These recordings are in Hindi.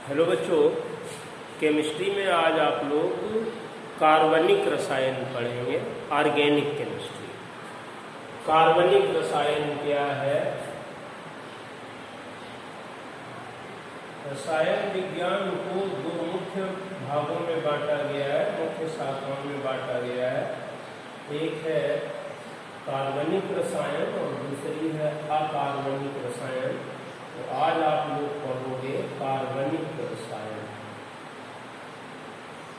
हेलो बच्चों, केमिस्ट्री में आज आप लोग कार्बनिक रसायन पढ़ेंगे। Organic chemistry. कार्बनिक रसायन क्या है? रसायन विज्ञान को दो मुख्य भागों में बांटा गया है, मुख्य शाखाओं में बांटा गया है। एक है कार्बनिक रसायन और दूसरी है अकार्बनिक रसायन। तो आज आप लोग पढ़ोगे कार्बनिक रसायन।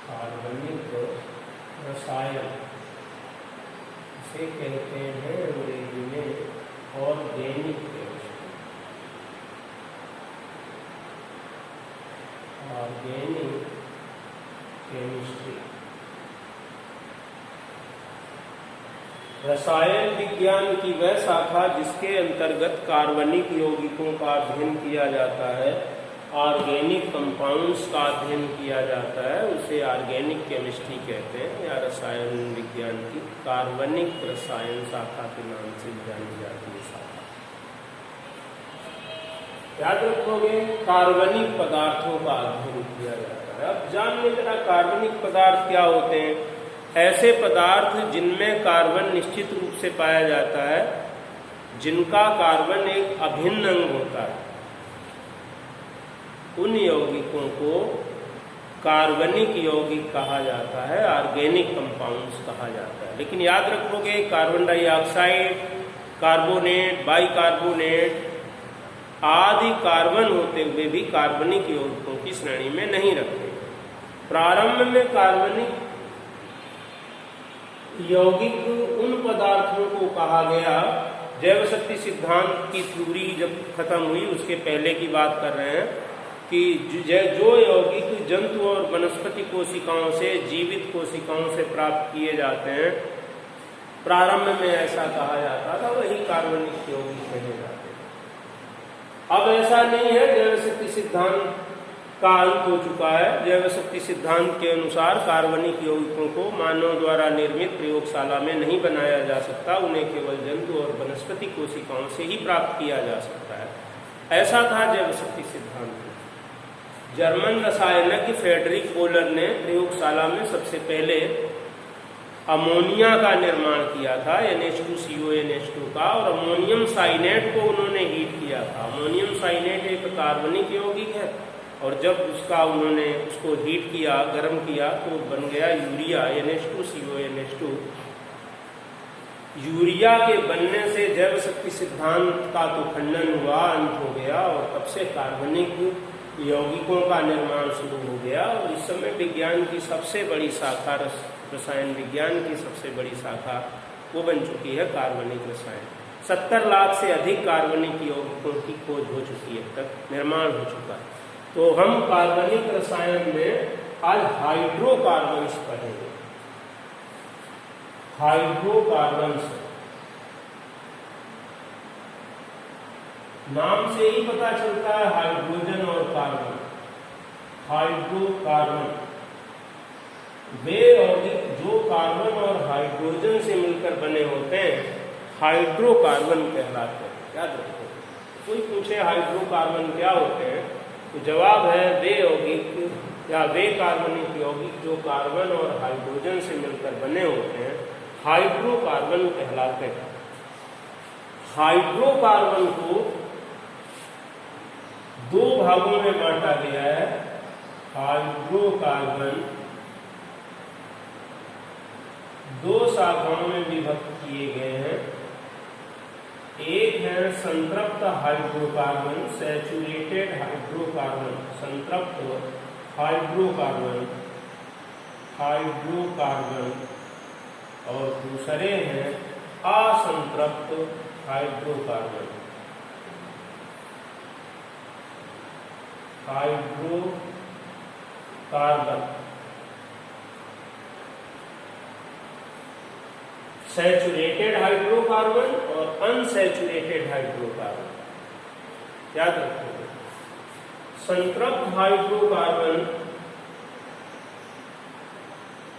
कार्बनिक रसायन इसे कहते हैं अंग्रेजी में ऑर्गेनिक केमिस्ट्री। ऑर्गेनिक केमिस्ट्री रसायन विज्ञान की वह शाखा जिसके अंतर्गत कार्बनिक यौगिकों का अध्ययन किया जाता है, ऑर्गेनिक कंपाउंड्स का अध्ययन किया जाता है, उसे ऑर्गेनिक केमिस्ट्री कहते हैं। या रसायन विज्ञान की कार्बनिक रसायन शाखा के नाम से जानी जाती है शाखा। याद रखोगे, कार्बनिक पदार्थों का अध्ययन किया जाता है। अब जान लें जरा कार्बनिक पदार्थ क्या होते हैं। ऐसे पदार्थ जिनमें कार्बन निश्चित रूप से पाया जाता है, जिनका कार्बन एक अभिन्न अंग होता है, उन यौगिकों को कार्बनिक यौगिक कहा जाता है, ऑर्गेनिक कंपाउंड्स कहा जाता है। लेकिन याद रखोगे, कार्बन डाइऑक्साइड, कार्बोनेट, बाइकार्बोनेट आदि कार्बन होते हुए भी कार्बनिक यौगिकों की श्रेणी में नहीं रखते। प्रारंभ में कार्बनिक यौगिक उन पदार्थों को कहा गया, जैव शक्ति सिद्धांत की थ्योरी जब खत्म हुई उसके पहले की बात कर रहे हैं, कि जो यौगिक जंतु और वनस्पति कोशिकाओं से, जीवित कोशिकाओं से प्राप्त किए जाते हैं, प्रारंभ में ऐसा कहा जाता था, वही कार्बनिक यौगिक कहे जाते हैं। अब ऐसा नहीं है। जैव शक्ति सिद्धांत का अंत हो चुका है। जैव शक्ति सिद्धांत के अनुसार कार्बनिक यौगिकों को मानव द्वारा निर्मित प्रयोगशाला में नहीं बनाया जा सकता, उन्हें केवल जंतु और वनस्पति कोशिकाओं से ही प्राप्त किया जा सकता है। ऐसा था जैव शक्ति सिद्धांत। जर्मन रसायनज्ञ फ्रेडरिक कोहलर ने प्रयोगशाला में सबसे पहले अमोनिया का निर्माण किया था, NH2CONH2 का, और अमोनियम साइनेट को उन्होंने हीट किया था। अमोनियम साइनेट एक कार्बनिक यौगिक है, और जब उन्होंने उसको हीट किया, गर्म किया, तो बन गया यूरिया, NH2CONH2। यूरिया के बनने से जैव शक्ति सिद्धांत का तो खंडन हुआ, अंत हो गया, और तब से कार्बनिक यौगिकों का निर्माण शुरू हो गया। और इस समय विज्ञान की सबसे बड़ी शाखा, रसायन विज्ञान की सबसे बड़ी शाखा वो बन चुकी है कार्बनिक रसायन। 70 लाख से अधिक कार्बनिक यौगिकों की खोज हो चुकी है, तक निर्माण हो चुका है। तो हम कार्बनिक रसायन में आज हाइड्रोकार्बन्स पढ़ेंगे। हाइड्रोकार्बन्स नाम से ही पता चलता है, हाइड्रोजन और कार्बन। हाइड्रोकार्बन वे यौगिक जो कार्बन और हाइड्रोजन से मिलकर बने होते हैं, हाइड्रोकार्बन कहलाते हैं। याद रखो, कोई पूछे हाइड्रोकार्बन क्या होते हैं, तो जवाब है वे यौगिक या वे कार्बनिक यौगिक जो कार्बन और हाइड्रोजन से मिलकर बने होते हैं, हाइड्रोकार्बन कहलाते हैं। हाइड्रोकार्बन को दो भागों में बांटा गया है। हाइड्रोकार्बन दो शाखाओं में विभक्त किए गए हैं। एक है संतृप्त हाइड्रोकार्बन, सैचुरेटेड हाइड्रोकार्बन, संतृप्त हाइड्रोकार्बन, हाइड्रोकार्बन, और दूसरे हैं असंतृप्त हाइड्रोकार्बन, हाइड्रोकार्बन। सैचुरेटेड हाइड्रोकार्बन और अनसैचुरेटेड हाइड्रोकार्बन। याद रखोगे, संतृप्त हाइड्रोकार्बन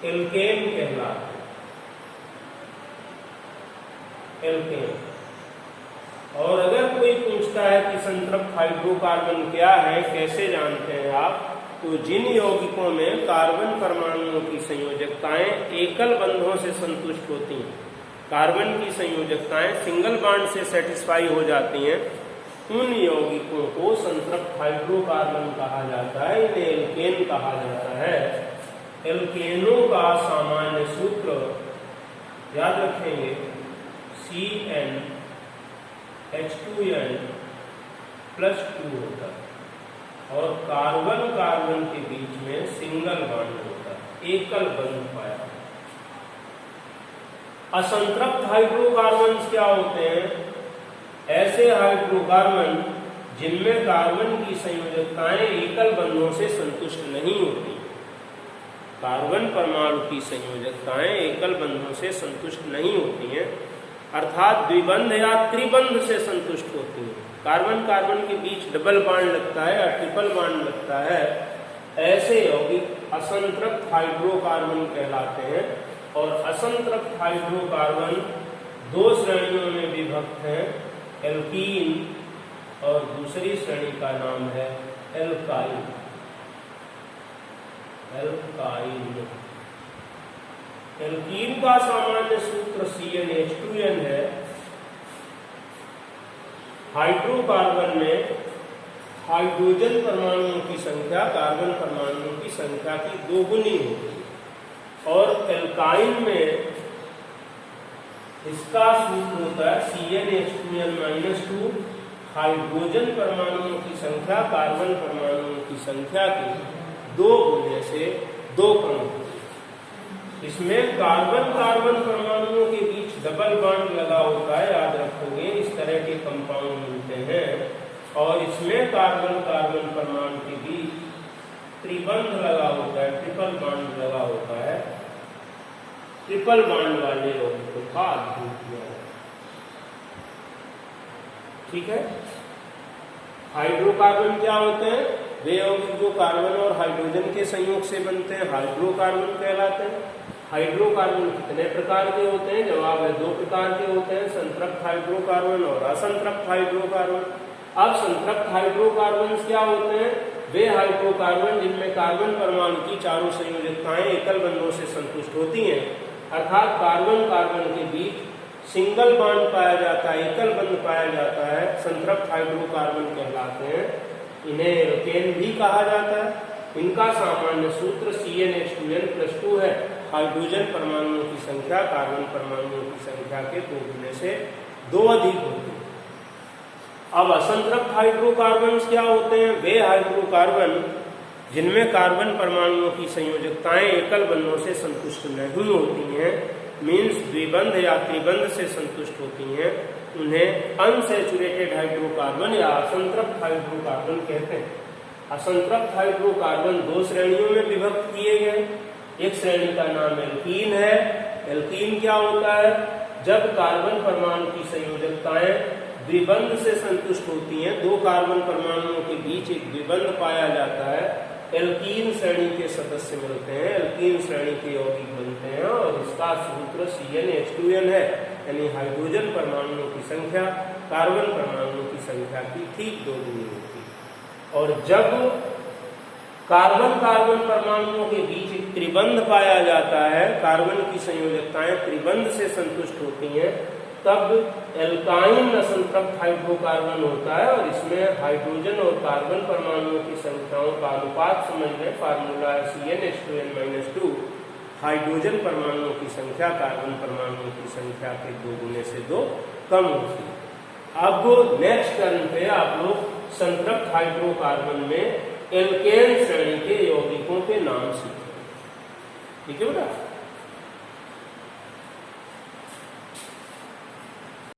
एल्केन कहलाते हैं, एल्केन। और अगर कोई पूछता है कि असंतृप्त हाइड्रोकार्बन क्या है, कैसे जानते हैं आप? तो जिन यौगिकों में कार्बन परमाणुओं की संयोजकताएं एकल बंधों से संतुष्ट होती हैं, कार्बन की संयोजकताएं सिंगल बॉन्ड से सेटिस्फाई हो जाती हैं, उन यौगिकों को संतृप्त हाइड्रोकार्बन कहा जाता है, इन्हें एल्केन कहा जाता है। एल्केनों का सामान्य सूत्र याद रखेंगे, CnH2n +2 होता है और कार्बन कार्बन के बीच में सिंगल बॉन्ड होता है, एकल बंध पाया। असंतृप्त हाइड्रोकार्बन क्या होते हैं? ऐसे हाइड्रोकार्बन जिनमें कार्बन की संयोजकताएं एकल बंधों से संतुष्ट नहीं होती। कार्बन परमाणु की संयोजकताएं एकल बंधों से संतुष्ट नहीं होती हैं, अर्थात द्विबंध या त्रिबंध से संतुष्ट होती हैं। कार्बन कार्बन के बीच डबल बॉन्ड लगता है या ट्रिपल बॉन्ड लगता है, ऐसे यौगिक असंतृप्त हाइड्रोकार्बन कहलाते हैं। और असंतृप्त हाइड्रोकार्बन दो श्रेणियों में विभक्त हैं, एल्कीन और दूसरी श्रेणी का नाम है एल्काइल। एल्कीन का सामान्य सूत्र CnH2n है। हाइड्रोकार्बन में हाइड्रोजन परमाणुओं की संख्या कार्बन परमाणुओं की संख्या की दोगुनी होती है और एल्काइन में इसका सूत्र होता है CnH2n-2, हाइड्रोजन परमाणुओं की संख्या कार्बन परमाणुओं की संख्या की 2 गुने से 2 कम होती है। इसमें कार्बन कार्बन परमाणुओं के बीच डबल बॉन्ड लगा होता है, याद रखोगे, इस तरह के कंपाउंड मिलते हैं। और इसमें कार्बन कार्बन परमाणु के बीच त्रिबंध लगा होता है, ट्रिपल बॉन्ड लगा होता है। ट्रिपल बॉन्ड वाले यौगिकों का अध्ययन किया है। ठीक है। हाइड्रोकार्बन क्या होते हैं? वे यौगिक जो कार्बन और हाइड्रोजन के संयोग से बनते हैं, हाइड्रोकार्बन कहलाते हैं। हाइड्रोकार्बन कितने प्रकार के होते हैं? जवाब है 2 प्रकार के होते हैं, संतृप्त हाइड्रोकार्बन और असंतृप्त हाइड्रोकार्बन। अब संतृप्त हाइड्रोकार्बन क्या होते हैं? वे हाइड्रोकार्बन जिनमें कार्बन परमाणु की चारों संयोजकताएं एकल बंधों से संतुष्ट होती हैं, अर्थात कार्बन कार्बन के बीच सिंगल बॉन्ड पाया जाता है, एकल बंध पाया जाता है, संतृप्त हाइड्रोकार्बन कहलाते हैं। इन्हें एल्केन भी कहा जाता है। इनका सामान्य सूत्र CnH2n+2 है। हाइड्रोजन परमाणुओं की संख्या कार्बन परमाणुओं की संख्या के 2 गुने से 2 अधिक होती है। अब असंतृप्त हाइड्रोकार्बन क्या होते हैं? वे हाइड्रोकार्बन जिनमें कार्बन परमाणुओं की संयोजकताएं एकल बंधों से संतुष्ट नहीं होती हैं, मीन्स द्विबंध या त्रिबंध से संतुष्ट होती हैं, उन्हें अनसैचुरेटेड हाइड्रोकार्बन या असंतृप्त हाइड्रोकार्बन कहते हैं। असंतृप्त हाइड्रोकार्बन 2 श्रेणियों में विभक्त किए गए। एक श्रेणी का नाम एल्कीन है। एल्कीन क्या होता है? जब कार्बन परमाणु की संयोजकताएं द्विबंध से संतुष्ट होती हैं, 2 कार्बन परमाणुओं के बीच एक द्विबंध पाया जाता है, एल्कीन श्रेणी के सदस्य मिलते हैं, एल्कीन श्रेणी के यौगिक बनते हैं। और इसका सूत्र CnH2n है, यानी हाइड्रोजन परमाणुओं की संख्या कार्बन परमाणुओं की संख्या की ठीक 2 गुनी होती है। और जब कार्बन कार्बन परमाणुओं के बीच एक त्रिबंध पाया जाता है, कार्बन की संयोजकताएं त्रिबंध से संतुष्ट होती हैं, तब एल्काइन असंतृप्त हाइड्रोकार्बन होता है। और इसमें हाइड्रोजन और कार्बन परमाणुओं की संख्याओं का अनुपात समझ लें, फार्मूला है CnH2n-2, हाइड्रोजन परमाणुओं की संख्या कार्बन परमाणुओं की संख्या के 2 गुने से 2 कम होती है। अब नेक्स्ट टर्न पे आप लोग संतृप्त हाइड्रोकार्बन में एल्केन श्रेणी के यौगिकों के नाम सीखें। ठीक है बेटा।